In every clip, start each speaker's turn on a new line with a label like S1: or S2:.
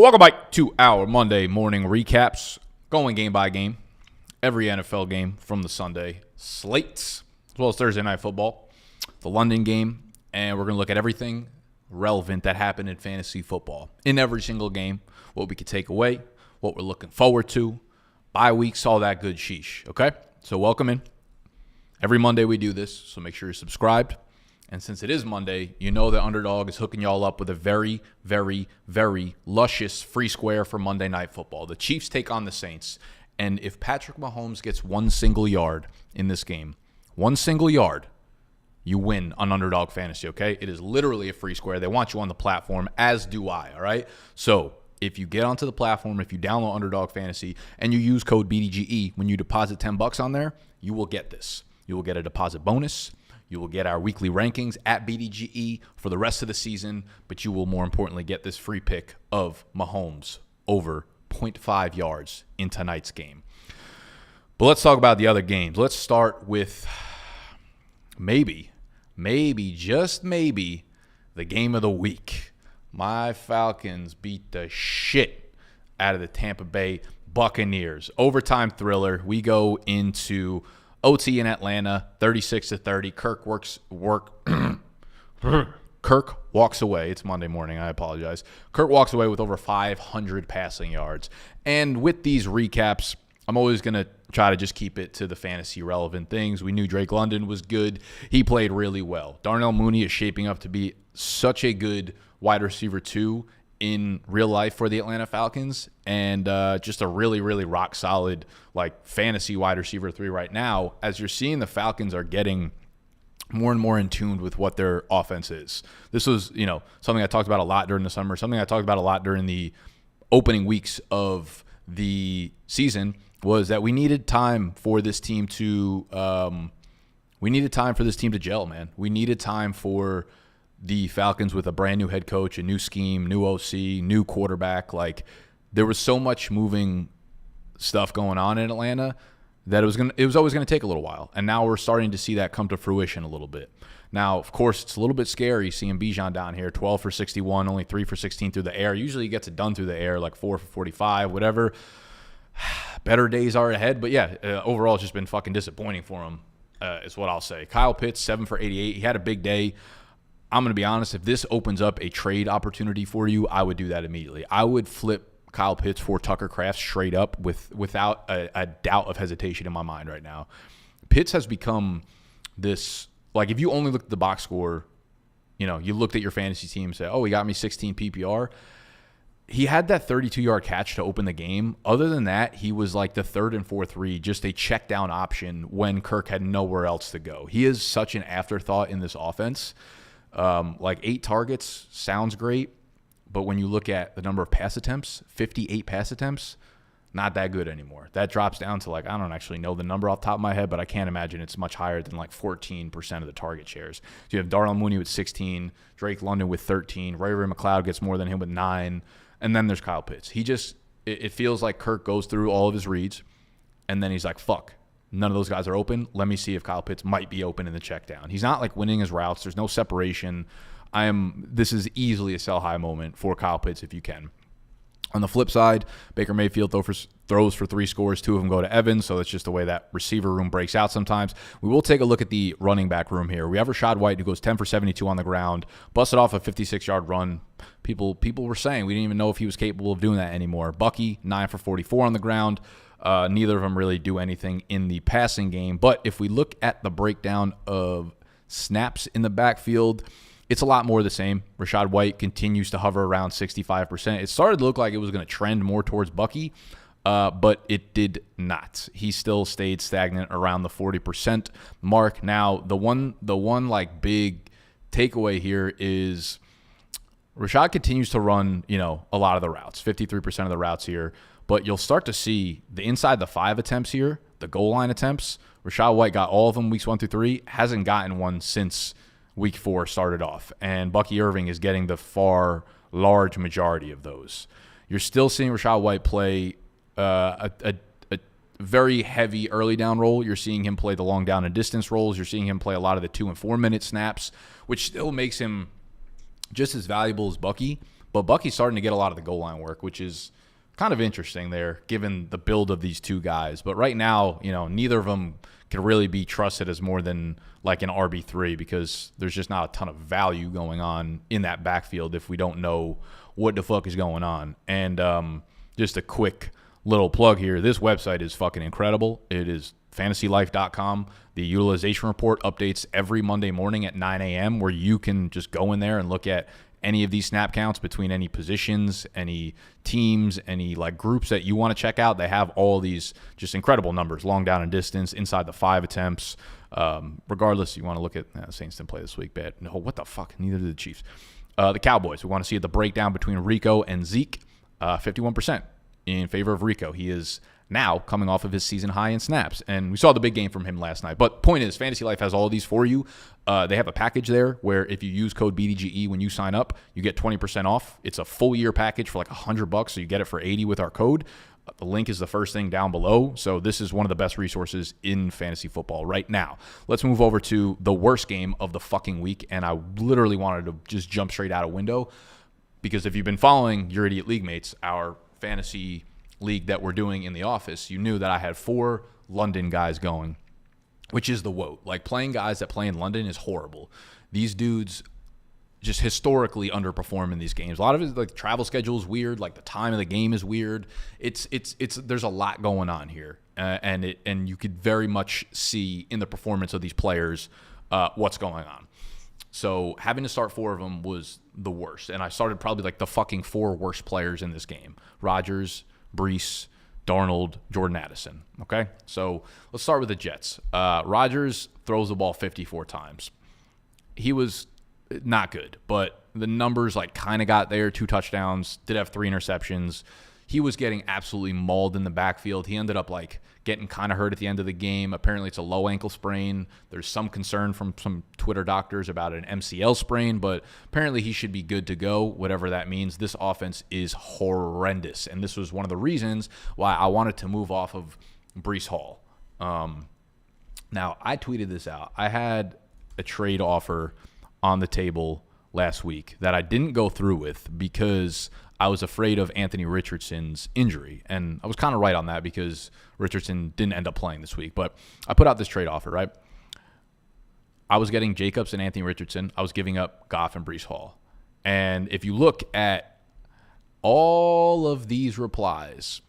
S1: Welcome back to our Monday morning recaps, going game by game. Every NFL game from the Sunday slates, as well as Thursday Night Football, the London game, and we're going to look at everything relevant that happened in fantasy football in every single game, what we could take away, what we're looking forward to, bye weeks, all that good sheesh, okay? So welcome in. Every Monday we do this, so make sure you're subscribed. And since it is Monday, you know that Underdog is hooking y'all up with a very, very, very luscious free square for Monday Night Football. The Chiefs take on the Saints. And if Patrick Mahomes gets one single yard in this game, one single yard, you win on Underdog Fantasy, okay? It is literally a free square. They want you on the platform, as do I, all right? So if you get onto the platform, if you download Underdog Fantasy, and you use code BDGE when you deposit $10 on there, you will get this. You will get a deposit bonus. You will get our weekly rankings at BDGE for the rest of the season, but you will more importantly get this free pick of Mahomes over 0.5 yards in tonight's game. But let's talk about the other games. Let's start with maybe, just maybe, the game of the week. My Falcons beat the shit out of the Tampa Bay Buccaneers. Overtime thriller. We go into OT in Atlanta, 36-30. Kirk walks away. It's Monday morning. I apologize. Kirk walks away with over 500 passing yards. And with these recaps, I'm always going to try to just keep it to the fantasy relevant things. We knew Drake London was good. He played really well. Darnell Mooney is shaping up to be such a good wide receiver 2 in real life for the Atlanta Falcons, and just a really, really rock solid like fantasy wide receiver 3 right now, as you're seeing the Falcons are getting more and more in tune with what their offense is. This was, something I talked about a lot during the summer, something I talked about a lot during the opening weeks of the season, was that we needed time for this team to gel, man. We needed time for the Falcons with a brand new head coach, a new scheme, new OC, new quarterback. Like, there was so much moving stuff going on in Atlanta that it was always going to take a little while. And now we're starting to see that come to fruition a little bit. Now, of course, it's a little bit scary seeing Bijan down here, 12 for 61, only 3 for 16 through the air. Usually he gets it done through the air, like 4 for 45, whatever. Better days are ahead. But yeah, overall it's just been fucking disappointing for him, is what I'll say. Kyle Pitts, 7 for 88. He had a big day. I'm going to be honest, if this opens up a trade opportunity for you, I would do that immediately. I would flip Kyle Pitts for Tucker Kraft straight up without a doubt of hesitation in my mind right now. Pitts has become this, like, if you only look at the box score, you looked at your fantasy team and said, oh, he got me 16 PPR. He had that 32-yard catch to open the game. Other than that, he was like the third and fourth read, just a check down option when Kirk had nowhere else to go. He is such an afterthought in this offense. Like 8 targets sounds great, but when you look at the number of pass attempts, 58 pass attempts, not that good anymore. That drops down to, like, I don't actually know the number off the top of my head, but I can't imagine it's much higher than like 14% of the target shares. So you have Darnell Mooney with 16, Drake London with 13, Ray McLeod gets more than him with 9, and then there's Kyle Pitts. It feels like Kirk goes through all of his reads, and then he's like, fuck. None of those guys are open. Let me see if Kyle Pitts might be open in the check down. He's not like winning his routes. There's no separation. This is easily a sell high moment for Kyle Pitts if you can. On the flip side, Baker Mayfield throws for 3 scores. 2 of them go to Evans, so that's just the way that receiver room breaks out sometimes. We will take a look at the running back room here. We have Rachaad White, who goes 10 for 72 on the ground, busted off a 56-yard run. People were saying we didn't even know if he was capable of doing that anymore. Bucky, 9 for 44 on the ground. Neither of them really do anything in the passing game. But if we look at the breakdown of snaps in the backfield, it's a lot more the same. Rachaad White continues to hover around 65%. It started to look like it was going to trend more towards Bucky, but it did not. He still stayed stagnant around the 40% mark. Now, the one like big takeaway here is Rachaad continues to run, a lot of the routes, 53% of the routes here. But you'll start to see the inside the 5 attempts here, the goal line attempts. Rachaad White got all of them weeks 1 through 3, hasn't gotten one since week 4 started off. And Bucky Irving is getting the far large majority of those. You're still seeing Rachaad White play a very heavy early down role. You're seeing him play the long down and distance roles. You're seeing him play a lot of the 2 and 4 minute snaps, which still makes him just as valuable as Bucky. But Bucky's starting to get a lot of the goal line work, which is kind of interesting there, given the build of these two guys. But right now, neither of them can really be trusted as more than like an RB3 because there's just not a ton of value going on in that backfield if we don't know what the fuck is going on. And just a quick little plug here. This website is fucking incredible. It is fantasylife.com. The utilization report updates every Monday morning at 9 a.m. where you can just go in there and look at any of these snap counts between any positions, any teams, any like groups that you want to check out. They have all these just incredible numbers, long down and distance, inside the 5 attempts. Regardless, you want to look at Saints didn't play this week, bad. No, what the fuck? Neither did the Chiefs. The Cowboys, we want to see the breakdown between Rico and Zeke, 51% in favor of Rico. He is now coming off of his season high in snaps. And we saw the big game from him last night. But point is, Fantasy Life has all these for you. They have a package there where if you use code BDGE when you sign up, you get 20% off. It's a full year package for like $100, so you get it for $80 with our code. The link is the first thing down below. So this is one of the best resources in fantasy football right now. Let's move over to the worst game of the fucking week. And I literally wanted to just jump straight out a window because if you've been following Your Idiot League Mates, our fantasy league that we're doing in the office, you knew that I had 4 London guys going, which is the woe. Like playing guys that play in London is horrible. These dudes just historically underperform in these games. A lot of it, like travel schedule is weird, like the time of the game is weird. It's there's a lot going on here, and you could very much see in the performance of these players what's going on. So having to start 4 of them was the worst, and I started probably like the fucking 4 worst players in this game: Rodgers, Brees, Darnold, Jordan Addison. Okay, so let's start with the Jets. Rodgers throws the ball 54 times. He was not good, but the numbers like kind of got there. 2 touchdowns, did have 3 interceptions. He was getting absolutely mauled in the backfield. He ended up like getting kind of hurt at the end of the game. Apparently it's a low ankle sprain. There's some concern from some Twitter doctors about an MCL sprain, but apparently he should be good to go, whatever that means. This offense is horrendous, and this was one of the reasons why I wanted to move off of Breece Hall. Now, I tweeted this out. I had a trade offer on the table last week that I didn't go through with because I was afraid of Anthony Richardson's injury. And I was kind of right on that because Richardson didn't end up playing this week. But I put out this trade offer, right? I was getting Jacobs and Anthony Richardson. I was giving up Goff and Breece Hall. And if you look at all of these replies,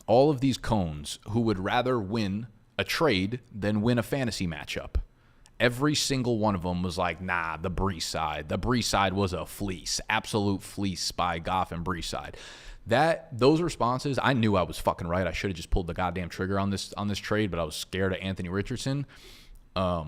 S1: all of these cones who would rather win a trade than win a fantasy matchup, every single one of them was like, nah, the Breece side. The Breece side was a fleece, absolute fleece by Goff and Breece side. Those responses, I knew I was fucking right. I should have just pulled the goddamn trigger on this trade, but I was scared of Anthony Richardson. Yeah,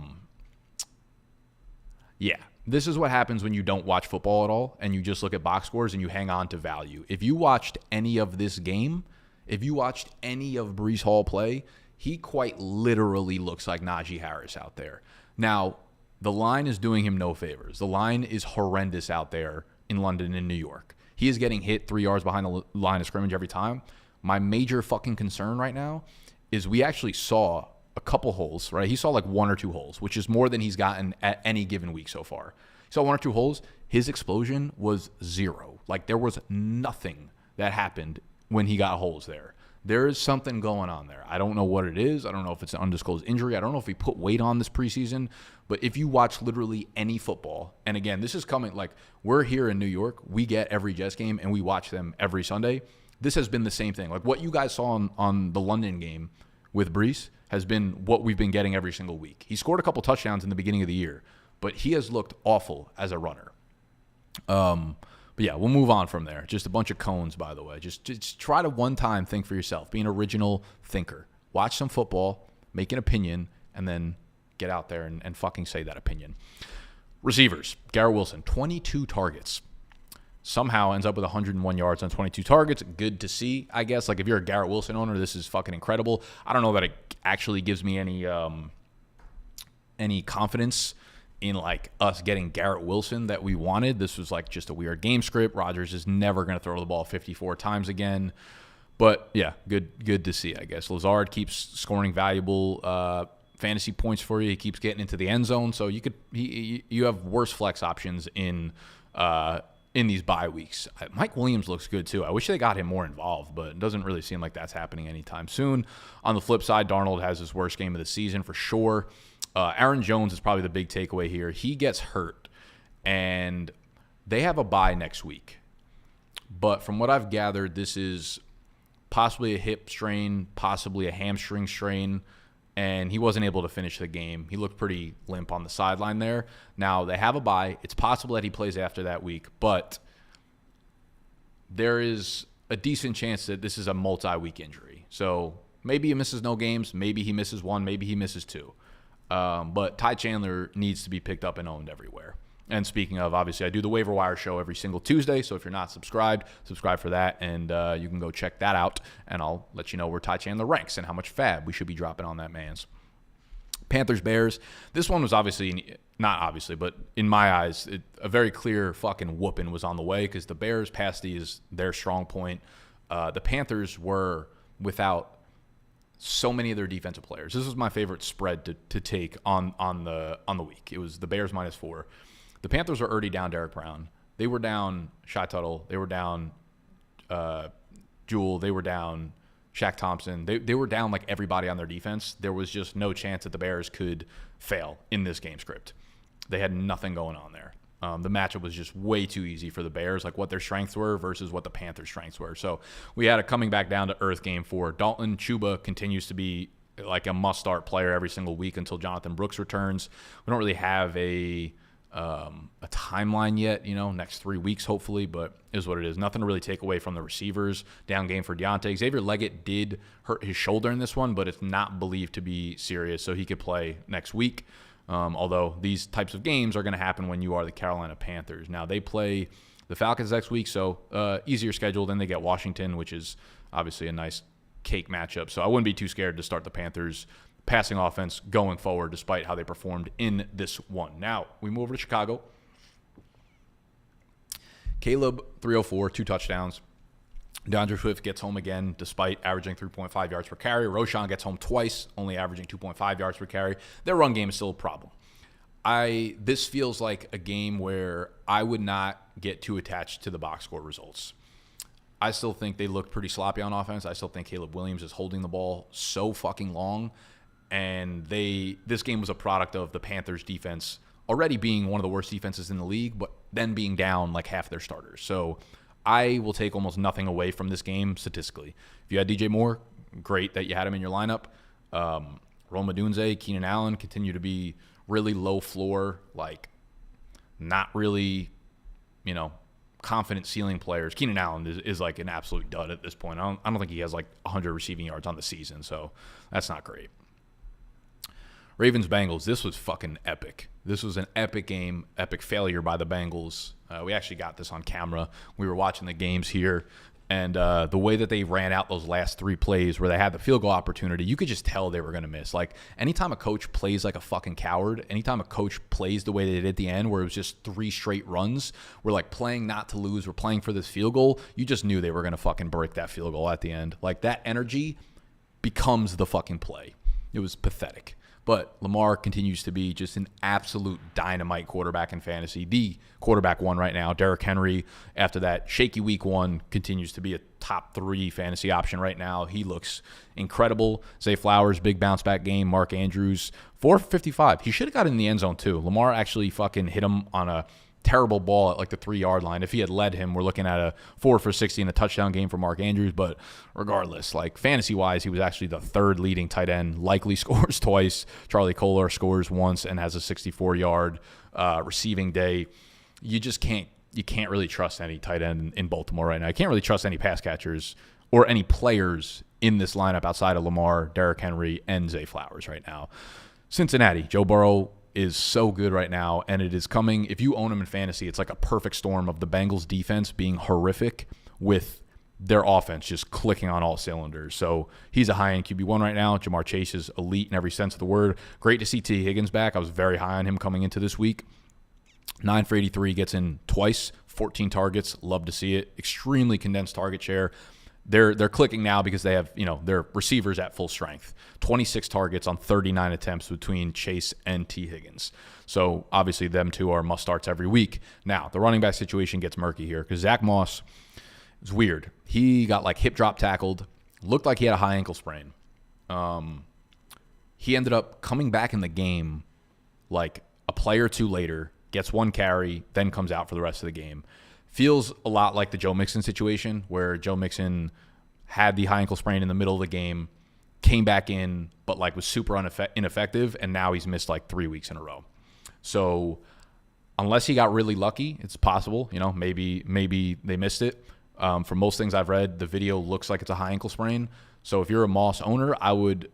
S1: this is what happens when you don't watch football at all and you just look at box scores and you hang on to value. If you watched any of this game, if you watched any of Breece Hall play, he quite literally looks like Najee Harris out there. Now, the line is doing him no favors. The line is horrendous out there in London and New York. He is getting hit 3 yards behind the line of scrimmage every time. My major fucking concern right now is we actually saw a couple holes, right? He saw like 1 or 2 holes, which is more than he's gotten at any given week so far. He saw 1 or 2 holes. His explosion was 0. Like there was nothing that happened when he got holes there. There is something going on there. I don't know what it is. I don't know if it's an undisclosed injury. I don't know if he put weight on this preseason. But if you watch literally any football, and again, this is coming, like we're here in New York. We get every Jets game, and we watch them every Sunday. This has been the same thing. Like what you guys saw on the London game with Breece has been what we've been getting every single week. He scored a couple touchdowns in the beginning of the year, but he has looked awful as a runner. But yeah, we'll move on from there. Just a bunch of cones, by the way. Just try to one time think for yourself. Be an original thinker. Watch some football, make an opinion, and then get out there and fucking say that opinion. Receivers, Garrett Wilson, 22 targets. Somehow ends up with 101 yards on 22 targets. Good to see, I guess. Like if you're a Garrett Wilson owner, this is fucking incredible. I don't know that it actually gives me any confidence in like us getting Garrett Wilson that we wanted. This was like just a weird game script. Rodgers is never going to throw the ball 54 times again. But yeah, good to see, I guess. Lazard keeps scoring valuable fantasy points for you. He keeps getting into the end zone. So you have worse flex options in in these bye weeks. Mike Williams looks good too. I wish they got him more involved, but it doesn't really seem like that's happening anytime soon. On the flip side, Darnold has his worst game of the season for sure. Aaron Jones is probably the big takeaway here. He gets hurt, and they have a bye next week. But from what I've gathered, this is possibly a hip strain, possibly a hamstring strain, and he wasn't able to finish the game. He looked pretty limp on the sideline there. Now, they have a bye. It's possible that he plays after that week, but there is a decent chance that this is a multi-week injury. So maybe he misses no games. Maybe he misses one. Maybe he misses two. But Ty Chandler needs to be picked up and owned everywhere. And speaking of, obviously, I do the waiver wire show every single Tuesday. So if you're not subscribed, subscribe for that. And you can go check that out. And I'll let you know where Ty Chandler ranks and how much fab we should be dropping on that man's. Panthers, Bears. This one was obviously, not obviously, but in my eyes, a very clear fucking whooping was on the way because the Bears pass D is their strong point. The Panthers were without so many of their defensive players. This was my favorite spread to take on the week. It was the Bears -4. The Panthers are already down Derek Brown. They were down Shy Tuttle. They were down Jewel. They were down Shaq Thompson. They were down like everybody on their defense. There was just no chance that the Bears could fail in this game script. They had nothing going on there. The matchup was just way too easy for the Bears, like what their strengths were versus what the Panthers' strengths were. So we had a coming back down to earth game for Dalton. Chuba continues to be like a must-start player every single week until Jonathan Brooks returns. We don't really have a timeline yet, next 3 weeks hopefully, but is what it is. Nothing to really take away from the receivers. Down game for Deontay. Xavier Leggett did hurt his shoulder in this one, but it's not believed to be serious, so he could play next week. Although these types of games are going to happen when you are the Carolina Panthers. Now, they play the Falcons next week, so easier schedule. Then they get Washington, which is obviously a nice cake matchup. So I wouldn't be too scared to start the Panthers passing offense going forward, despite how they performed in this one. Now, we move over to Chicago. Caleb, 304, 2 touchdowns. DeAndre Swift gets home again, despite averaging 3.5 yards per carry. Roschon gets home twice, only averaging 2.5 yards per carry. Their run game is still a problem. This feels like a game where I would not get too attached to the box score results. I still think they look pretty sloppy on offense. I still think Caleb Williams is holding the ball so fucking long. And this game was a product of the Panthers defense already being one of the worst defenses in the league, but then being down like half their starters. So I will take almost nothing away from this game statistically. If you had DJ Moore, great that you had him in your lineup. Rome Odunze, Keenan Allen continue to be really low floor, like not really, confident ceiling players. Keenan Allen is like an absolute dud at this point. I don't think he has like 100 receiving yards on the season, so that's not great. Ravens-Bengals, this was fucking epic. This was an epic game, epic failure by the Bengals. We actually got this on camera. We were watching the games here, and the way that they ran out those last 3 plays where they had the field goal opportunity, you could just tell they were going to miss. Like, anytime a coach plays like a fucking coward, anytime a coach plays the way they did at the end where it was just 3 straight runs, we're like playing not to lose, we're playing for this field goal, you just knew they were going to fucking break that field goal at the end. Like, that energy becomes the fucking play. It was pathetic. But Lamar continues to be just an absolute dynamite quarterback in fantasy. The quarterback one right now. Derrick Henry, after that shaky week 1, continues to be a top 3 fantasy option right now. He looks incredible. Zay Flowers, big bounce back game. Mark Andrews, 4 for 55. He should have got in the end zone too. Lamar actually fucking hit him on a terrible ball at like the 3-yard line. If he had led him, we're looking at a 4 for 60 and a touchdown game for Mark Andrews. But regardless, like fantasy-wise, he was actually the 3rd leading tight end. Likely scores twice. Charlie Kolar scores once and has a 64-yard receiving day. You can't really trust any tight end in Baltimore right now. You can't really trust any pass catchers or any players in this lineup outside of Lamar, Derrick Henry, and Zay Flowers right now. Cincinnati, Joe Burrow is so good right now, and it is coming. If you own him in fantasy, it's like a perfect storm of the Bengals defense being horrific with their offense just clicking on all cylinders. So he's a high-end QB1 right now. Jamar Chase is elite in every sense of the word. Great to see T. Higgins back. I was very high on him coming into this week. 9 for 83, gets in twice, 14 targets. Love to see it. Extremely condensed target share. they're clicking now because they have, their receivers at full strength. 26 targets on 39 attempts between Chase and T. Higgins. So obviously them two are must starts every week. Now the running back situation gets murky here because Zach Moss is weird. He got like hip drop tackled, looked like he had a high ankle sprain. He ended up coming back in the game like a play or two later, gets one carry, then comes out for the rest of the game. Feels a lot like the Joe Mixon situation where Joe Mixon had the high ankle sprain in the middle of the game, came back in, but like was super ineffective, and now he's missed like 3 weeks in a row. So unless he got really lucky, it's possible, maybe they missed it. From most things I've read, the video looks like it's a high ankle sprain. So if you're a Moss owner, I would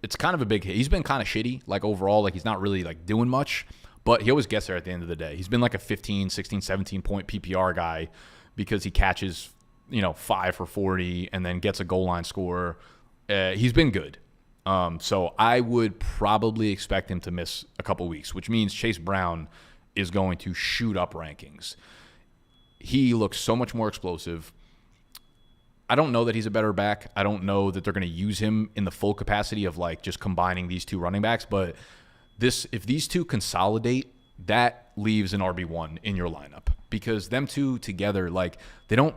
S1: it's kind of a big hit. He's been kind of shitty, like overall, like he's not really like doing much, but he always gets there at the end of the day. He's been like a 15, 16, 17 point PPR guy because he catches, 5 for 40 and then gets a goal line score. He's been good. So I would probably expect him to miss a couple weeks, which means Chase Brown is going to shoot up rankings. He looks so much more explosive. I don't know that he's a better back. I don't know that they're going to use him in the full capacity of like just combining these two running backs. But if these two consolidate, that leaves an RB1 in your lineup because them two together, like they don't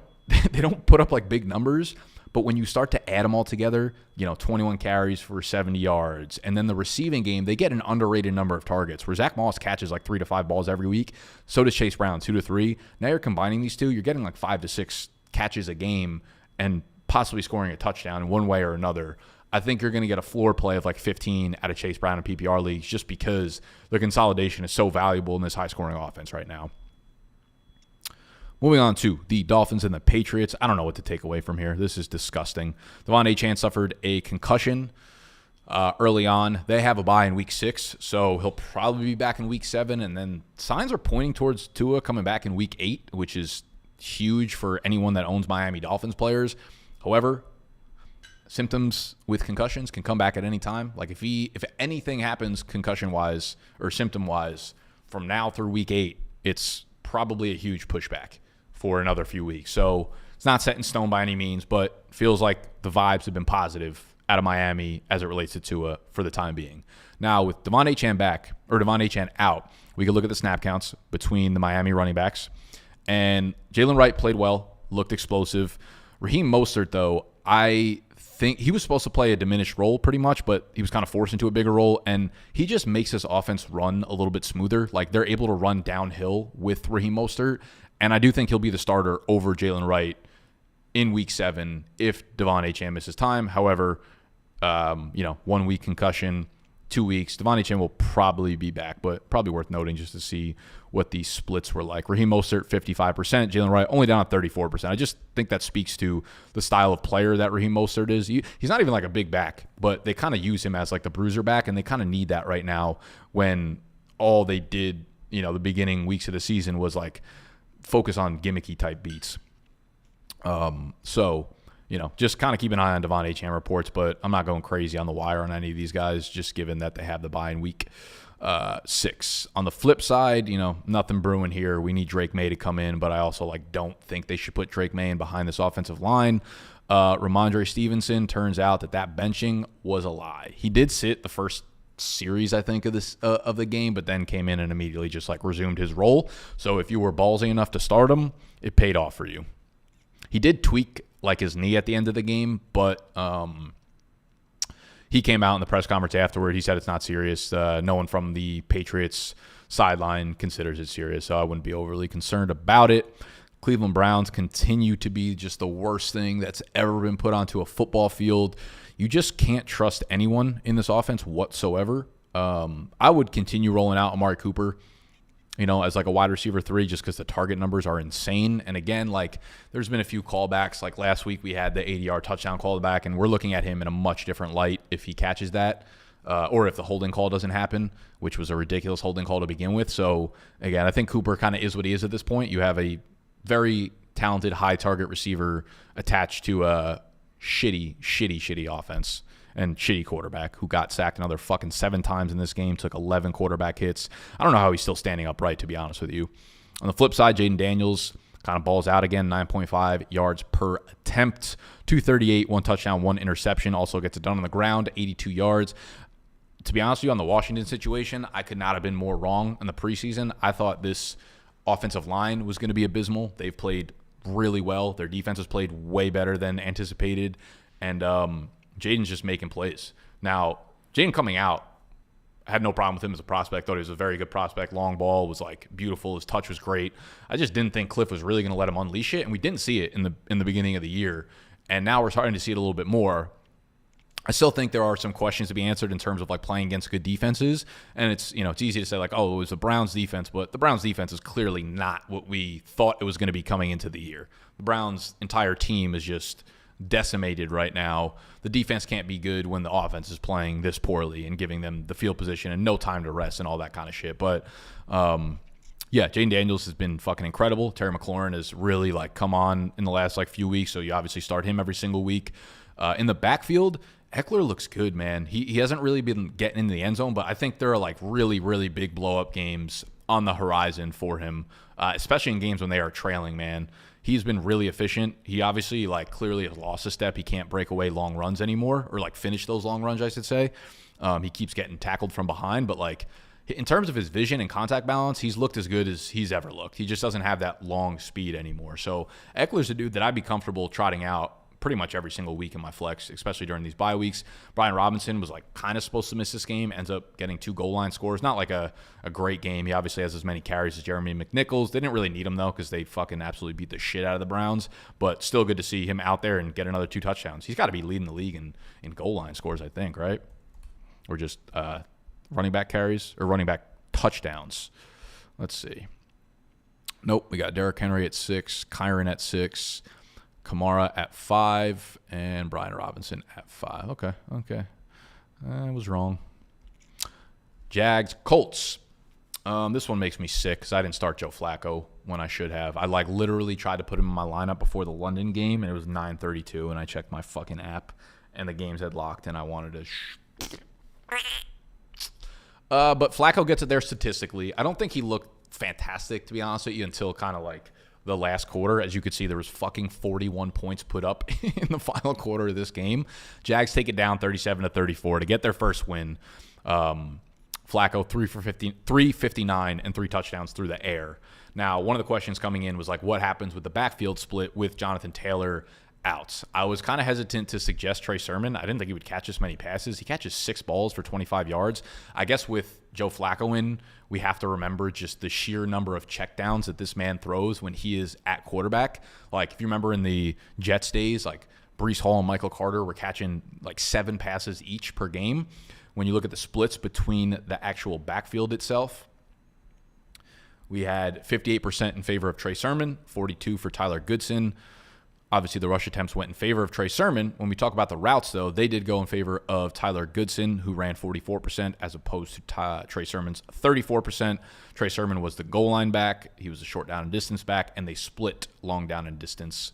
S1: put up like big numbers. But when you start to add them all together, 21 carries for 70 yards. And then the receiving game, they get an underrated number of targets where Zach Moss catches like 3 to 5 balls every week. So does Chase Brown, 2 to 3. Now you're combining these two, you're getting like 5 to 6 catches a game and possibly scoring a touchdown in one way or another. I think you're going to get a floor play of like 15 out of Chase Brown in PPR leagues just because the consolidation is so valuable in this high-scoring offense right now. Moving on to the Dolphins and the Patriots. I don't know what to take away from here. This is disgusting. Devon Achane suffered a concussion early on. They have a bye in week 6, so he'll probably be back in week 7. And then signs are pointing towards Tua coming back in week 8, which is huge for anyone that owns Miami Dolphins players. However, symptoms with concussions can come back at any time. Like if anything happens concussion-wise or symptom-wise from now through week 8, it's probably a huge pushback for another few weeks. So it's not set in stone by any means, but feels like the vibes have been positive out of Miami as it relates to Tua for the time being. Now with Devon Achane out, we can look at the snap counts between the Miami running backs. And Jalen Wright played well, looked explosive. Raheem Mostert, though, I think he was supposed to play a diminished role pretty much, but he was kind of forced into a bigger role, and he just makes this offense run a little bit smoother. Like they're able to run downhill with Raheem Mostert, and I do think he'll be the starter over Jalen Wright in week 7 if Devon Achane misses time. However, 1 week concussion, 2 weeks. Devon Achane will probably be back, but probably worth noting just to see what these splits were like. Raheem Mostert, 55%. Jalen Wright only down at 34%. I just think that speaks to the style of player that Raheem Mostert is. He's not even like a big back, but they kind of use him as like the bruiser back, and they kind of need that right now when all they did, the beginning weeks of the season was like focus on gimmicky type beats. Just kind of keep an eye on Devon Achane reports, but I'm not going crazy on the wire on any of these guys, just given that they have the bye in week 6. On the flip side, nothing brewing here. We need Drake May to come in, but I also don't think they should put Drake May in behind this offensive line. Ramondre Stevenson, turns out that benching was a lie. He did sit the first series, I think, of the game, but then came in and immediately just resumed his role. So if you were ballsy enough to start him, it paid off for you. He did tweak his knee at the end of the game, but he came out in the press conference afterward. He said it's not serious. No one from the Patriots sideline considers it serious, so I wouldn't be overly concerned about it. Cleveland Browns continue to be just the worst thing that's ever been put onto a football field. You just can't trust anyone in this offense whatsoever. I would continue rolling out Amari Cooper, as a wide receiver 3, just because the target numbers are insane. And again, there's been a few callbacks. Last week we had the 80-yard touchdown callback, and we're looking at him in a much different light if he catches that, or if the holding call doesn't happen, which was a ridiculous holding call to begin with. So again, I think Cooper kind of is what he is at this point. You have a very talented high target receiver attached to a shitty offense and shitty quarterback who got sacked another fucking 7 times in this game, took 11 quarterback hits. I don't know how he's still standing upright, to be honest with you. On the flip side, Jaden Daniels kind of balls out again, 9.5 yards per attempt, 238, 1 touchdown, 1 interception. Also gets it done on the ground, 82 yards. To be honest with you, on the Washington situation, I could not have been more wrong in the preseason. I thought this offensive line was going to be abysmal. They've played really well. Their defense has played way better than anticipated. And Jaden's just making plays. Now, Jaden coming out, I had no problem with him as a prospect. Thought he was a very good prospect. Long ball was like beautiful. His touch was great. I just didn't think Cliff was really going to let him unleash it, and we didn't see it in the beginning of the year. And now we're starting to see it a little bit more. I still think there are some questions to be answered in terms of like playing against good defenses. And it's easy to say like, oh, it was the Browns defense, but the Browns defense is clearly not what we thought it was going to be coming into the year. The Browns' entire team is just decimated right now. The defense can't be good when the offense is playing this poorly and giving them the field position and no time to rest and all that kind of shit. But yeah, Jaden Daniels has been fucking incredible. Terry McLaurin has really like come on in the last like few weeks, so you obviously start him every single week. In the backfield, Eckler looks good, man. He hasn't really been getting into the end zone, but I think there are like really, really big blow-up games on the horizon for him, especially in games when they are trailing, man. He's been really efficient. He obviously like clearly has lost a step. He can't break away long runs anymore, or like finish those long runs, I should say. He keeps getting tackled from behind, but like in terms of his vision and contact balance, he's looked as good as he's ever looked. He just doesn't have that long speed anymore. So Eckler's a dude that I'd be comfortable trotting out pretty much every single week in my flex, especially during these bye weeks. Brian Robinson was like kind of supposed to miss this game, ends up getting 2 goal line scores. Not like a great game. He obviously has as many carries as Jeremy McNichols. They didn't really need him though because they fucking absolutely beat the shit out of the Browns. But still good to see him out there and get another 2 touchdowns. He's got to be leading the league in goal line scores, I think, right? Or just running back carries or running back touchdowns. Let's see. Nope, we got Derrick Henry at 6, Kyron at 6, Kamara at 5, and Brian Robinson at 5. Okay. I was wrong. Jags, Colts. This one makes me sick because I didn't start Joe Flacco when I should have. I like literally tried to put him in my lineup before the London game, and it was 9:32, and I checked my fucking app, and the games had locked, and I wanted to but Flacco gets it there statistically. I don't think he looked fantastic, to be honest with you, until kind of like the last quarter. As you could see, there was fucking 41 points put up in the final quarter of this game. Jags take it down 37-34 to get their first win. Flacco 359 and 3 touchdowns through the air. Now, one of the questions coming in was like, what happens with the backfield split with Jonathan Taylor out? I was kind of hesitant to suggest Trey Sermon. I didn't think he would catch this many passes. He catches 6 balls for 25 yards. I guess with Joe Flacco in, we have to remember just the sheer number of checkdowns that this man throws when he is at quarterback. Like, if you remember in the Jets days, like Breece Hall and Michael Carter were catching like 7 passes each per game. When you look at the splits between the actual backfield itself, we had 58% in favor of Trey Sermon, 42% for Tyler Goodson. Obviously, the rush attempts went in favor of Trey Sermon. When we talk about the routes, though, they did go in favor of Tyler Goodson, who ran 44%, as opposed to Trey Sermon's 34%. Trey Sermon was the goal line back. He was the short down and distance back, and they split long down and distance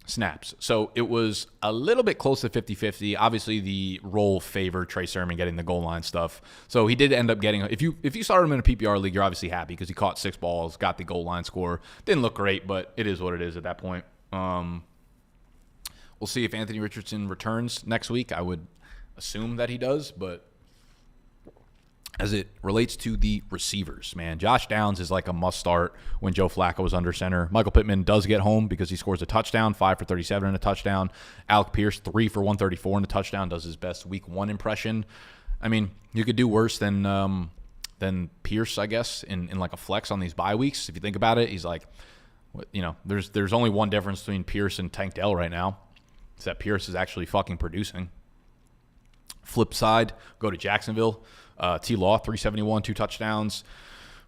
S1: snaps. So it was a little bit close to 50-50. Obviously, the role favored Trey Sermon getting the goal line stuff. So he did end up getting, if you started him in a PPR league, you're obviously happy because he caught 6 balls, got the goal line score. Didn't look great, but it is what it is at that point. We'll see if Anthony Richardson returns next week. I would assume that he does, but as it relates to the receivers, man, Josh Downs is like a must start when Joe Flacco is under center. Michael Pittman does get home because he scores a touchdown, 5 for 37 and a touchdown. Alec Pierce, 3 for 134 and a touchdown, does his best week 1 impression. I mean, you could do worse than Pierce, I guess, in like a flex on these bye weeks. If you think about it, he's like, there's only one difference between Pierce and Tank Dell right now. It's that Pierce is actually fucking producing. Flip side, go to Jacksonville. T. Law, 371, 2 touchdowns.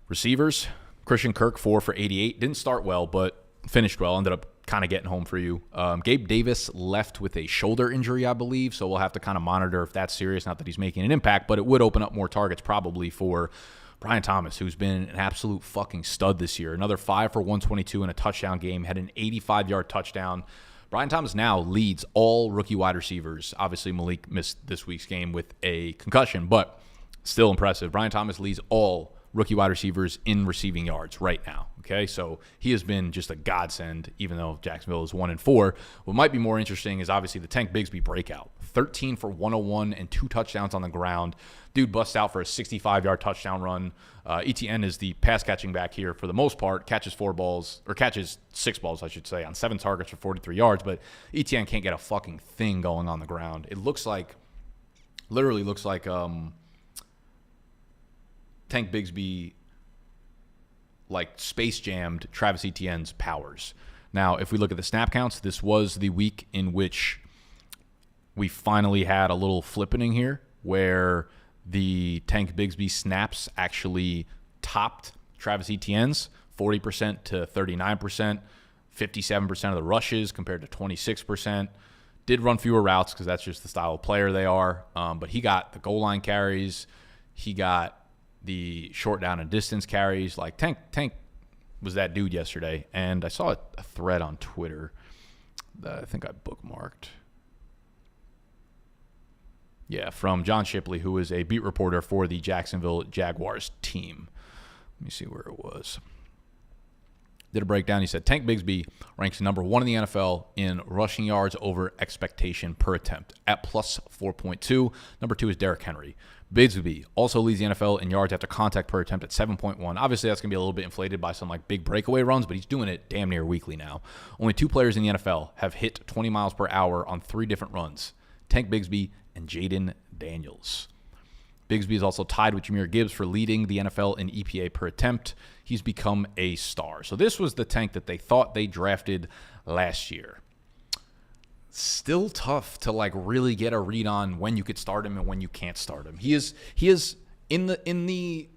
S1: Receivers, Christian Kirk, 4 for 88. Didn't start well, but finished well. Ended up kind of getting home for you. Gabe Davis left with a shoulder injury, I believe, so we'll have to kind of monitor if that's serious. Not that he's making an impact, but it would open up more targets probably for Brian Thomas, who's been an absolute fucking stud this year. Another 5 for 122 in a touchdown game. Had an 85-yard touchdown. Brian Thomas now leads all rookie wide receivers. Obviously, Malik missed this week's game with a concussion, but still impressive. Brian Thomas leads all rookie wide receivers in receiving yards right now. Okay, so he has been just a godsend, even though Jacksonville is 1-4. What might be more interesting is obviously the Tank Bigsby breakout. 13 for 101 and 2 touchdowns on the ground. Dude busts out for a 65-yard touchdown run. ETN is the pass-catching back here for the most part. Catches 6 balls, I should say, on 7 targets for 43 yards. But ETN can't get a fucking thing going on the ground. It literally looks like Tank Bigsby like space jammed Travis Etienne's powers. Now, if we look at the snap counts, this was the week in which we finally had a little flippening here where the Tank Bigsby snaps actually topped Travis Etienne's 40% to 39%, 57% of the rushes compared to 26%. Did run fewer routes because that's just the style of player they are. But he got the goal line carries. He got the short down and distance carries. Like Tank was that dude yesterday. And I saw a thread on Twitter that I think I bookmarked. Yeah, from John Shipley, who is a beat reporter for the Jacksonville Jaguars team. Let me see where it was. Did a breakdown. He said Tank Bigsby ranks number 1 in the NFL in rushing yards over expectation per attempt at plus 4.2. Number 2 is Derrick Henry. Bigsby also leads the NFL in yards after contact per attempt at 7.1. Obviously, that's going to be a little bit inflated by some like big breakaway runs, but he's doing it damn near weekly now. Only 2 players in the NFL have hit 20 miles per hour on 3 different runs. Tank Bigsby and Jaden Daniels. Bigsby is also tied with Jahmyr Gibbs for leading the NFL in EPA per attempt. He's become a star. So this was the Tank that they thought they drafted last year. Still tough to like really get a read on when you could start him and when you can't start him. He is in the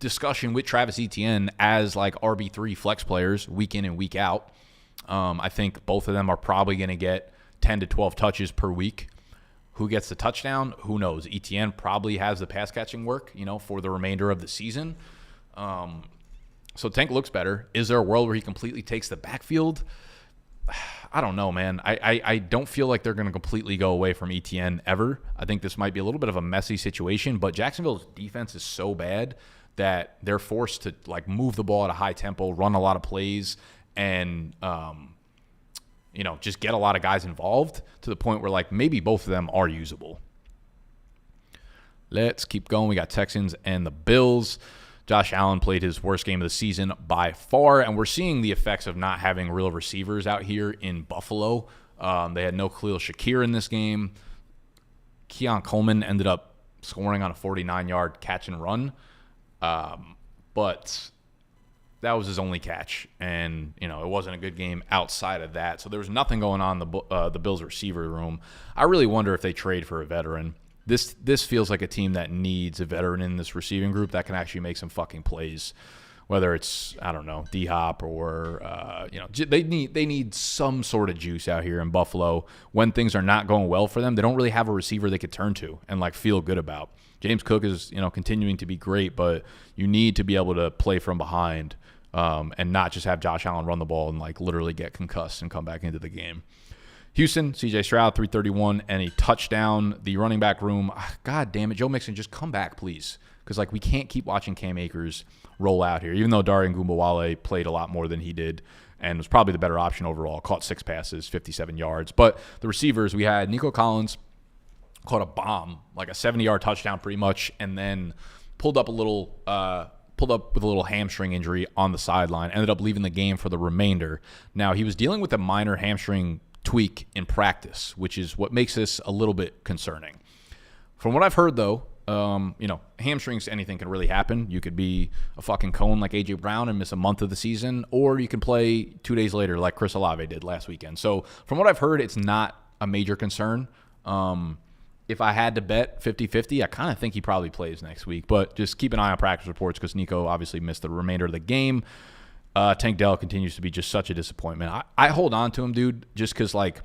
S1: discussion with Travis Etienne as like RB3 flex players week in and week out. I think both of them are probably going to get 10 to 12 touches per week. Who gets the touchdown? Who knows? ETN probably has the pass catching work, for the remainder of the season. So Tank looks better. Is there a world where he completely takes the backfield? I don't know, man. I don't feel like they're going to completely go away from ETN ever. I think this might be a little bit of a messy situation, but Jacksonville's defense is so bad that they're forced to like move the ball at a high tempo, run a lot of plays, and just get a lot of guys involved to the point where like maybe both of them are usable. Let's keep going. We got Texans and the Bills. Josh Allen played his worst game of the season by far, and we're seeing the effects of not having real receivers out here in Buffalo. They had no Khalil Shakir in this game. Keon Coleman ended up scoring on a 49-yard catch and run, but that was his only catch, and it wasn't a good game outside of that. So there was nothing going on in the Bills receiver room. I really wonder if they trade for a veteran. This feels like a team that needs a veteran in this receiving group that can actually make some fucking plays. Whether it's D-Hop or they need some sort of juice out here in Buffalo when things are not going well for them. They don't really have a receiver they could turn to and like feel good about. James Cook is continuing to be great, but you need to be able to play from behind. And not just have Josh Allen run the ball and like literally get concussed and come back into the game. Houston, CJ Stroud, 331 and a touchdown. The running back room, God damn it, Joe Mixon, just come back, please. Because like we can't keep watching Cam Akers roll out here, even though Darian Gumbawale played a lot more than he did and was probably the better option overall. Caught 6 passes, 57 yards. But the receivers, we had Nico Collins caught a bomb, like a 70-yard touchdown pretty much, and then pulled up with a little hamstring injury on the sideline, ended up leaving the game for the remainder. Now, he was dealing with a minor hamstring tweak in practice, which is what makes this a little bit concerning. From what I've heard, though, hamstrings, anything can really happen. You could be a fucking cone like A.J. Brown and miss a month of the season, or you can play 2 days later like Chris Olave did last weekend. So from what I've heard, it's not a major concern. If I had to bet 50-50, I kind of think he probably plays next week. But just keep an eye on practice reports because Nico obviously missed the remainder of the game. Tank Dell continues to be just such a disappointment. I hold on to him, dude, just because, like,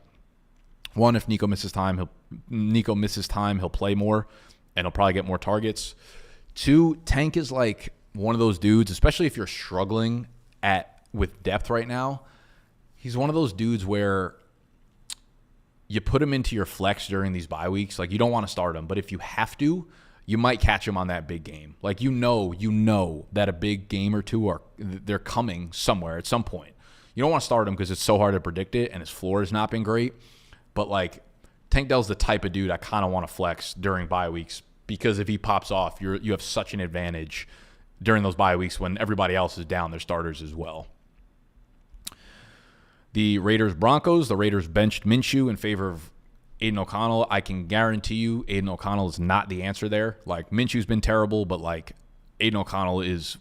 S1: one, if Nico misses time, he'll play more, and he'll probably get more targets. 2, Tank is, like, one of those dudes, especially if you're struggling with depth right now. He's one of those dudes where you put him into your flex during these bye weeks. Like, you don't want to start him, but if you have to, you might catch him on that big game. Like, you know that a big game or two they're coming somewhere at some point. You don't want to start him because it's so hard to predict it, and his floor has not been great. But, like, Tank Dell's the type of dude I kind of want to flex during bye weeks, because if he pops off, you have such an advantage during those bye weeks when everybody else is down their starters as well. The Raiders-Broncos, the Raiders benched Minshew in favor of Aiden O'Connell. I can guarantee you Aiden O'Connell is not the answer there. Like, Minshew's been terrible, but, like, Aiden O'Connell is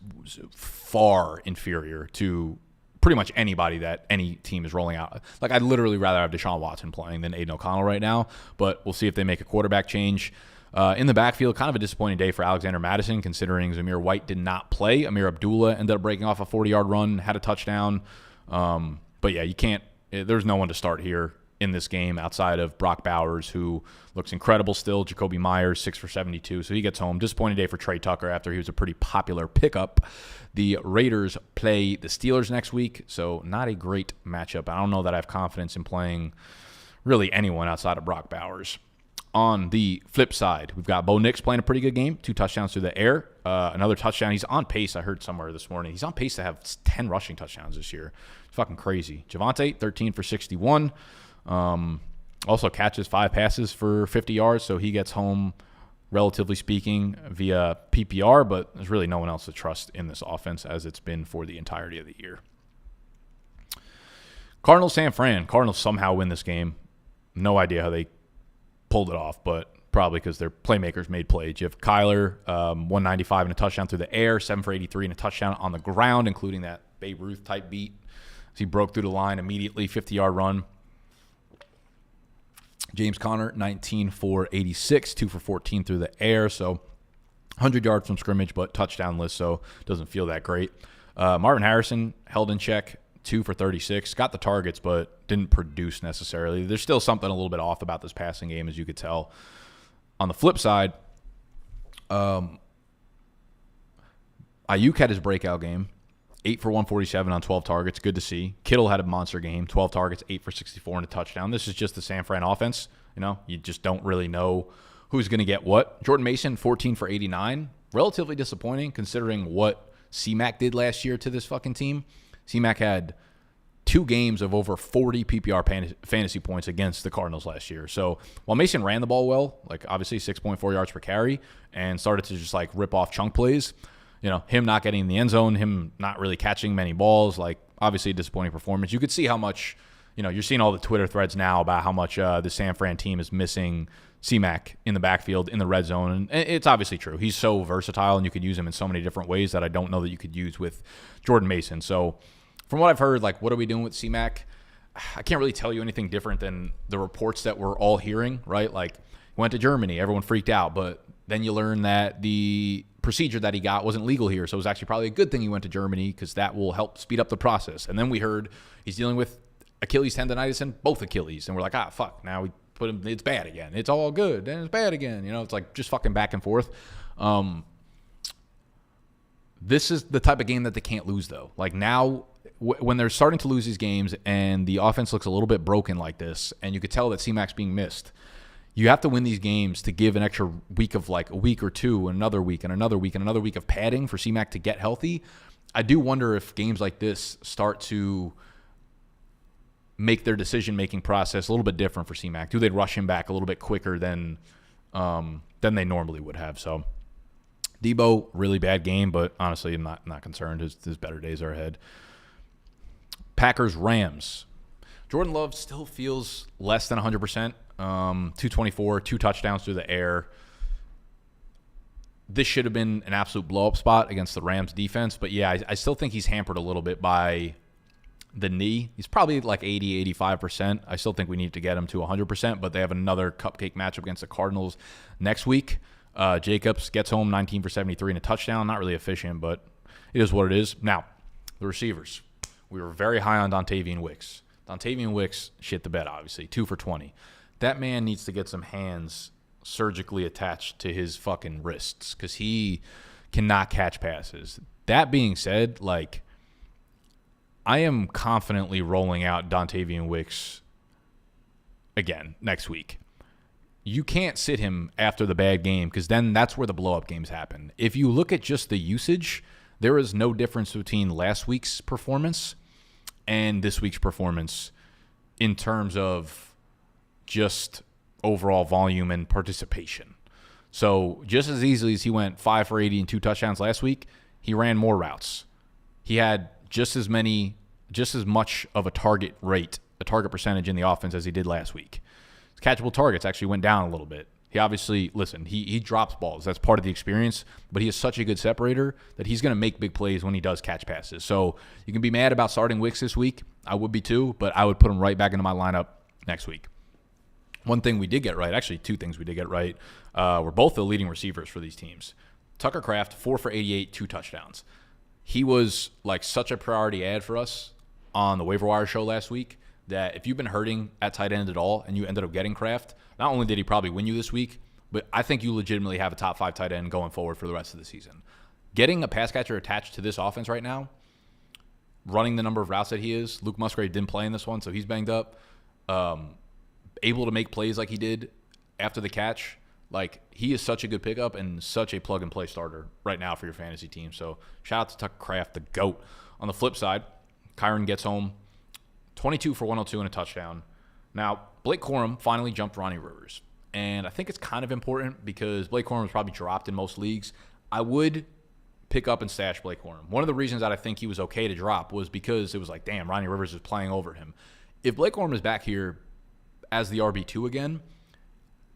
S1: far inferior to pretty much anybody that any team is rolling out. Like, I'd literally rather have Deshaun Watson playing than Aiden O'Connell right now, but we'll see if they make a quarterback change. In the backfield, kind of a disappointing day for Alexander Mattison, considering Zamir White did not play. Amir Abdullah ended up breaking off a 40-yard run, had a touchdown. But, yeah, you can't – there's no one to start here in this game outside of Brock Bowers, who looks incredible still. Jacoby Myers, 6 for 72, so he gets home. Disappointing day for Trey Tucker after he was a pretty popular pickup. The Raiders play the Steelers next week, so not a great matchup. I don't know that I have confidence in playing really anyone outside of Brock Bowers. On the flip side, we've got Bo Nix playing a pretty good game, 2 touchdowns through the air, another touchdown. He's on pace, I heard somewhere this morning. He's on pace to have 10 rushing touchdowns this year. It's fucking crazy. Javonte, 13 for 61. Also catches 5 passes for 50 yards, so he gets home, relatively speaking, via PPR, but there's really no one else to trust in this offense as it's been for the entirety of the year. Cardinals, San Fran. Cardinals somehow win this game. No idea how they pulled it off, but probably because their playmakers made plays. You have Kyler, 195 and a touchdown through the air, 7 for 83 and a touchdown on the ground, including that Babe Ruth-type beat. So he broke through the line immediately, 50-yard run. James Conner, 19 for 86, 2 for 14 through the air. So 100 yards from scrimmage, but touchdownless, so doesn't feel that great. Marvin Harrison held in check, 2 for 36. Got the targets, but didn't produce necessarily. There's still something a little bit off about this passing game, as you could tell. On the flip side, Ayuk had his breakout game. 8 for 147 on 12 targets. Good to see. Kittle had a monster game. 12 targets, 8 for 64 and a touchdown. This is just the San Fran offense. You know, you just don't really know who's going to get what. Jordan Mason, 14 for 89. Relatively disappointing considering what C-Mac did last year to this fucking team. C-Mac had 2 games of over 40 PPR fantasy points against the Cardinals last year. So while Mason ran the ball well, like obviously 6.4 yards per carry, and started to just like rip off chunk plays, you know, him not getting in the end zone, him not really catching many balls, like obviously a disappointing performance. You could see how much, you know, you're seeing all the Twitter threads now about how much the San Fran team is missing C-Mac in the backfield, in the red zone. And it's obviously true. He's so versatile and you could use him in so many different ways that I don't know that you could use with Jordan Mason. So from what I've heard, like, what are we doing with C-Mac? I can't really tell you anything different than the reports that we're all hearing, right? Like, he went to Germany, everyone freaked out, but then you learn that the procedure that he got wasn't legal here, so it was actually probably a good thing he went to Germany because that will help speed up the process. And then we heard he's dealing with Achilles tendonitis and both Achilles, and we're like, fuck, now we put him, it's bad again. It's all good, then it's bad again. You know, it's like just fucking back and forth. This is the type of game that they can't lose, though. Like now, when they're starting to lose these games and the offense looks a little bit broken like this, and you could tell that C-Mac's being missed, you have to win these games to give an extra week of like a week or two, and another week and another week and another week of padding for C-Mac to get healthy. I do wonder if games like this start to make their decision-making process a little bit different for C-Mac. Do they rush him back a little bit quicker than they normally would have? So Debo, really bad game, but honestly, I'm not concerned. His better days are ahead. Packers-Rams. Jordan Love still feels less than 100%. 224, 2 touchdowns through the air. This should have been an absolute blow-up spot against the Rams defense, but yeah, I still think he's hampered a little bit by the knee. He's probably like 80, 85%. I still think we need to get him to 100%, but they have another cupcake matchup against the Cardinals next week. Jacobs gets home 19 for 73 and a touchdown. Not really efficient, but it is what it is. Now, the receivers. We were very high on Dontavian Wicks. Dontavian Wicks shit the bed, obviously. 2 for 20. That man needs to get some hands surgically attached to his fucking wrists because he cannot catch passes. That being said, like, I am confidently rolling out Dontavian Wicks again next week. you can't sit him after the bad game because then that's where the blow-up games happen. If you look at just the usage, there is no difference between last week's performance and this week's performance in terms of just overall volume and participation. So just as easily as he went 5 for 80 and 2 touchdowns last week, he ran more routes. He had just as much of a target percentage in the offense as he did last week. His catchable targets actually went down a little bit. He obviously, he drops balls. That's part of the experience, but he is such a good separator that he's going to make big plays when he does catch passes. So you can be mad about starting Wicks this week. I would be too, but I would put him right back into my lineup next week. One thing we did get right, actually 2 things we did get right, were both the leading receivers for these teams. Tucker Kraft, 4 for 88, 2 touchdowns. He was like such a priority ad for us on the waiver wire show last week that if you've been hurting at tight end at all and you ended up getting Kraft, not only did he probably win you this week, but I think you legitimately have a top 5 tight end going forward for the rest of the season. Getting a pass catcher attached to this offense right now, running the number of routes that he is, Luke Musgrave didn't play in this one, so he's banged up, able to make plays like he did after the catch. Like, he is such a good pickup and such a plug-and-play starter right now for your fantasy team. So shout out to Tucker Kraft, the GOAT. On the flip side, Kyron gets home, 22 for 102 and a touchdown. Now, Blake Corum finally jumped Ronnie Rivers. And I think it's kind of important because Blake Corum was probably dropped in most leagues. I would pick up and stash Blake Corum. One of the reasons that I think he was okay to drop was because it was like, damn, Ronnie Rivers is playing over him. If Blake Corum is back here as the RB2 again,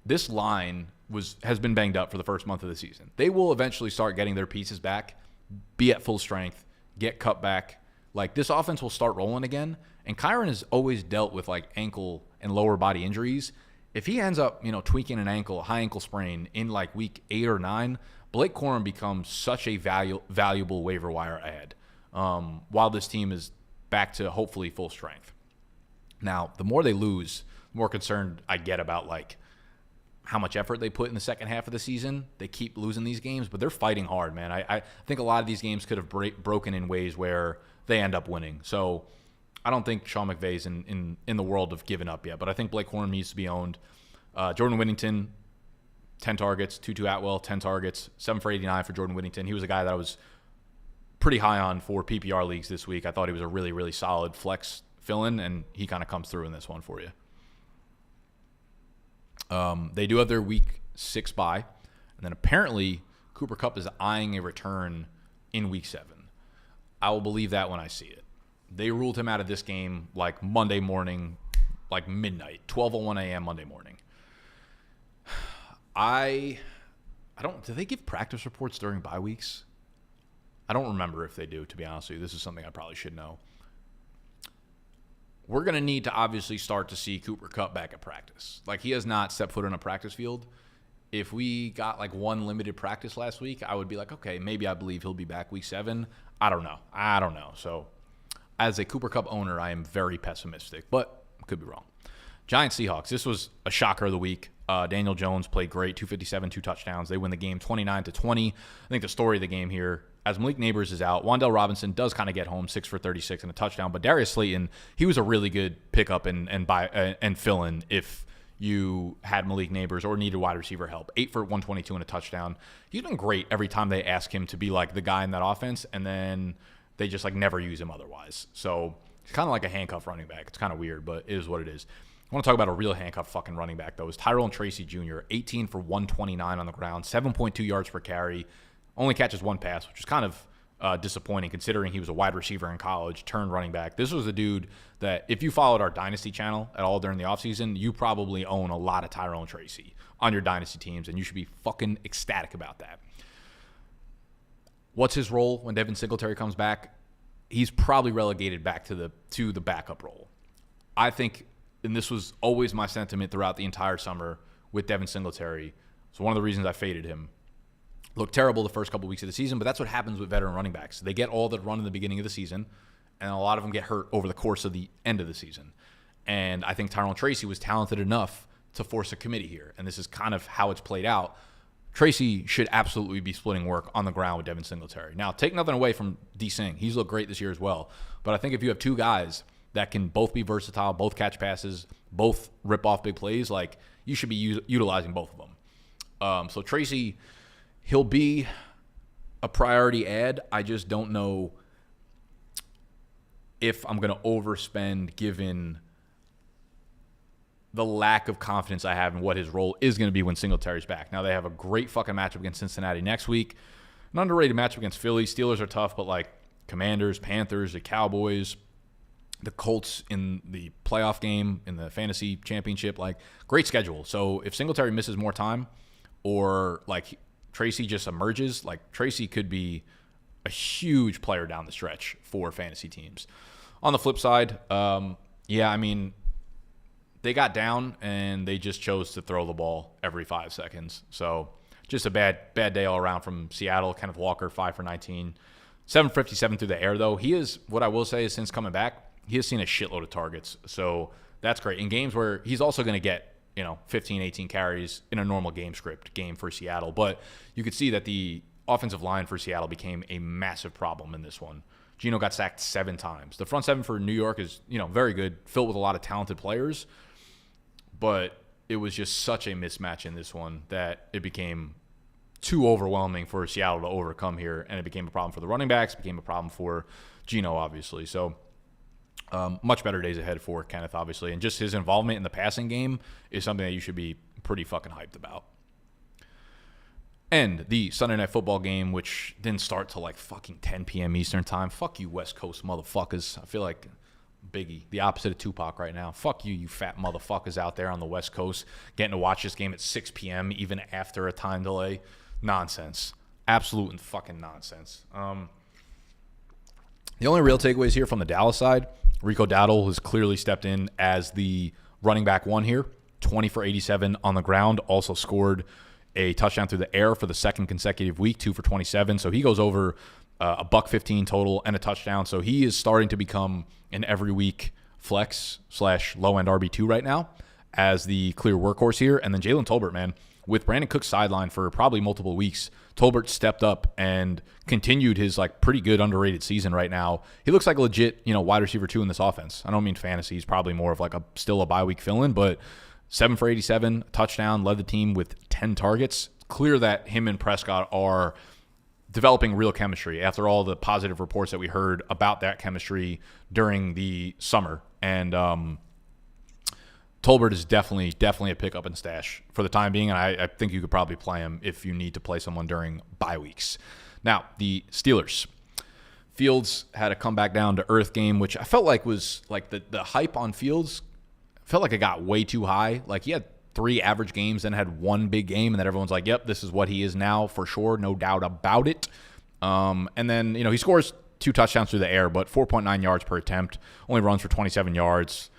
S1: this line has been banged up for the first month of the season. They will eventually start getting their pieces back, be at full strength, get cut back. Like, this offense will start rolling again. And Kyron has always dealt with like ankle and lower body injuries. If he ends up, tweaking an ankle, a high ankle sprain in like week 8 or 9, Blake Corum becomes such a valuable waiver wire ad while this team is back to hopefully full strength. Now, the more they lose, the more concerned I get about like how much effort they put in the second half of the season. They keep losing these games, but they're fighting hard, man. I think a lot of these games could have broken in ways where they end up winning. So I don't think Sean McVay's in the world of giving up yet, but I think Blake Corum needs to be owned. Jordan Whittington, 10 targets. Tutu Atwell, 10 targets. 7 for 89 for Jordan Whittington. He was a guy that I was pretty high on for PPR leagues this week. I thought he was a really, really solid flex fill-in, and he kind of comes through in this one for you. They do have their week 6 bye, and then apparently Cooper Kupp is eyeing a return in week 7. I will believe that when I see it. They ruled him out of this game like Monday morning, like midnight, 12:01 a.m. Monday morning. Do they give practice reports during bye weeks? I don't remember if they do, to be honest with you. This is something I probably should know. We're going to need to obviously start to see Cooper Kupp back at practice. Like, he has not stepped foot on a practice field. If we got like one limited practice last week, I would be like, okay, maybe I believe he'll be back week 7. I don't know. So as a Cooper Kupp owner, I am very pessimistic, but could be wrong. Giants Seahawks. This was a shocker of the week. Daniel Jones played great, 257, 2 touchdowns. They win the game 29-20. I think the story of the game here, as Malik Neighbors is out, Wan'Dale Robinson does kind of get home, 6 for 36 and a touchdown. But Darius Slayton, he was a really good pickup and fill-in if you had Malik Neighbors or needed wide receiver help. 8 for 122 and a touchdown. He's been great every time they ask him to be like the guy in that offense, and then they just like never use him otherwise. So it's kind of like a handcuff running back. It's kind of weird, but it is what it is. I want to talk about a real handcuff fucking running back, though. Is Tyrone Tracy Jr., 18 for 129 on the ground, 7.2 yards per carry, only catches 1 pass, which is kind of disappointing considering he was a wide receiver in college, turned running back. This was a dude that if you followed our Dynasty channel at all during the offseason, you probably own a lot of Tyrone Tracy on your Dynasty teams, and you should be fucking ecstatic about that. What's his role when Devin Singletary comes back? He's probably relegated back to the backup role. I think, and this was always my sentiment throughout the entire summer with Devin Singletary. So one of the reasons I faded him. Looked terrible the first couple weeks of the season, but that's what happens with veteran running backs. They get all the run in the beginning of the season, and a lot of them get hurt over the course of the end of the season. And I think Tyrone Tracy was talented enough to force a committee here, and this is kind of how it's played out. Tracy should absolutely be splitting work on the ground with Devin Singletary. Now, take nothing away from D. Sing. He's looked great this year as well. But I think if you have two guys that can both be versatile, both catch passes, both rip off big plays, like you should be utilizing both of them. So Tracy, he'll be a priority add. I just don't know if I'm going to overspend given the lack of confidence I have in what his role is going to be when Singletary's back. Now, they have a great fucking matchup against Cincinnati next week. An underrated matchup against Philly. Steelers are tough, but like Commanders, Panthers, the Cowboys, the Colts in the playoff game, in the fantasy championship, like great schedule. So if Singletary misses more time or like Tracy just emerges, like Tracy could be a huge player down the stretch for fantasy teams. On the flip side, I mean, they got down and they just chose to throw the ball every 5 seconds. So just a bad day all around from Seattle. Kenneth Walker, 5 for 19. 757 through the air, though. He is, what I will say is since coming back, he has seen a shitload of targets. So that's great. In games where he's also going to get, 15, 18 carries in a normal game script game for Seattle. But you could see that the offensive line for Seattle became a massive problem in this one. Geno got sacked 7 times. The front seven for New York is, very good, filled with a lot of talented players. But it was just such a mismatch in this one that it became too overwhelming for Seattle to overcome here, and it became a problem for the running backs, became a problem for Geno, obviously. So much better days ahead for Kenneth, obviously. And just his involvement in the passing game is something that you should be pretty fucking hyped about. And the Sunday Night Football game, which didn't start till like fucking 10 p.m. Eastern time. Fuck you, West Coast motherfuckers. I feel like Biggie, the opposite of Tupac right now. Fuck you, you fat motherfuckers out there on the West Coast getting to watch this game at 6 p.m. even after a time delay. Nonsense. Absolute and fucking nonsense. The only real takeaways here from the Dallas side, Rico Dowdle has clearly stepped in as the running back one here. 20 for 87 on the ground. Also scored a touchdown through the air for the second consecutive week, 2 for 27. So he goes over a $115 total and a touchdown. So he is starting to become an every week flex / low end RB2 right now as the clear workhorse here. And then Jalen Tolbert, man, with Brandon Cook's sideline for probably multiple weeks, Tolbert stepped up and continued his like pretty good underrated season right now. He looks like a legit, wide receiver 2 in this offense. I don't mean fantasy. He's probably more of like still a bye week fill-in, but 7 for 87, touchdown, led the team with 10 targets. Clear that him and Prescott are developing real chemistry after all the positive reports that we heard about that chemistry during the summer. And Tolbert is definitely a pickup and stash for the time being, and I think you could probably play him if you need to play someone during bye weeks. Now, the Steelers. Fields had a comeback down to earth game, which I felt like was like the hype on Fields felt like it got way too high. Like he had 3 average games, then had 1 big game, and then everyone's like, yep, this is what he is now for sure, no doubt about it. And then, he scores 2 touchdowns through the air, but 4.9 yards per attempt, only runs for 27 yards,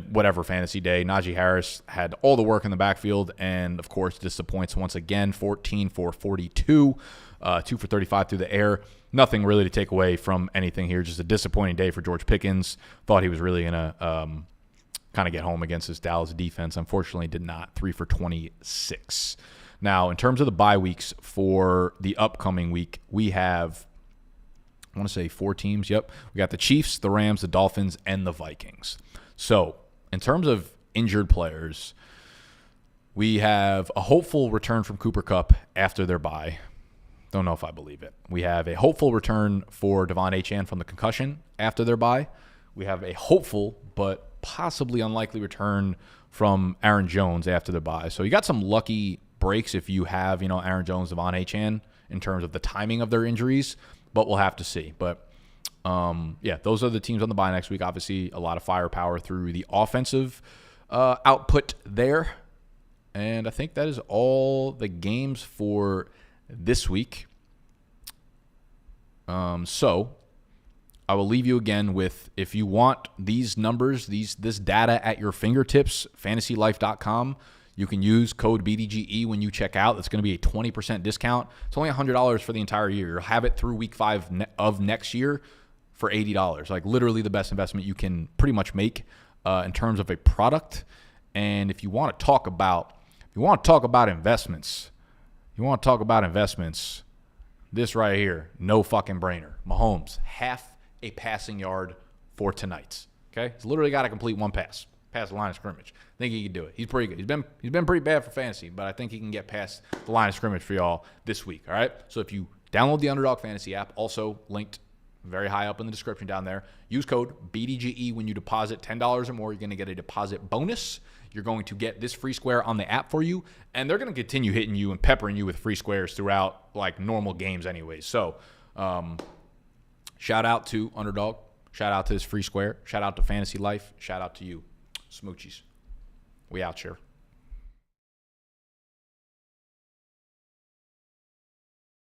S1: whatever fantasy day. Najee Harris had all the work in the backfield and, of course, disappoints once again, 14 for 42, 2 for 35 through the air. Nothing really to take away from anything here, just a disappointing day for George Pickens. Thought he was really going to kind of get home against this Dallas defense. Unfortunately, did not. 3 for 26. Now, in terms of the bye weeks for the upcoming week, we have, I want to say 4 teams. Yep. We got the Chiefs, the Rams, the Dolphins, and the Vikings. So, in terms of injured players, we have a hopeful return from Cooper Kupp after their bye. Don't know if I believe it. We have a hopeful return for Devon Achane from the concussion after their bye. We have a hopeful but possibly unlikely return from Aaron Jones after the bye. So you got some lucky breaks if you have, Aaron Jones, Devon Achane in terms of the timing of their injuries, but we'll have to see. But those are the teams on the bye next week. Obviously, a lot of firepower through the offensive output there. And I think that is all the games for this week. So I will leave you again with, if you want these numbers, this data at your fingertips, fantasylife.com. You can use code BDGE when you check out. It's going to be a 20% discount. It's only $100 for the entire year. You'll have it through week 5 of next year for $80. Like literally the best investment you can pretty much make in terms of a product. And if you want to talk about investments, this right here, no fucking brainer. Mahomes, half a passing yard for tonight. okay? He's literally got to complete one pass the line of scrimmage. I think he can do it. He's pretty good. He's been pretty bad for fantasy, but I think he can get past the line of scrimmage for y'all this week, all right? So if you download the Underdog Fantasy app, also linked very high up in the description down there, use code BDGE when you deposit $10 or more. You're going to get a deposit bonus. You're going to get this free square on the app for you, and they're going to continue hitting you and peppering you with free squares throughout like normal games anyways. So shout out to Underdog. Shout out to this free square. Shout out to Fantasy Life. Shout out to you. Smoochies. We out here.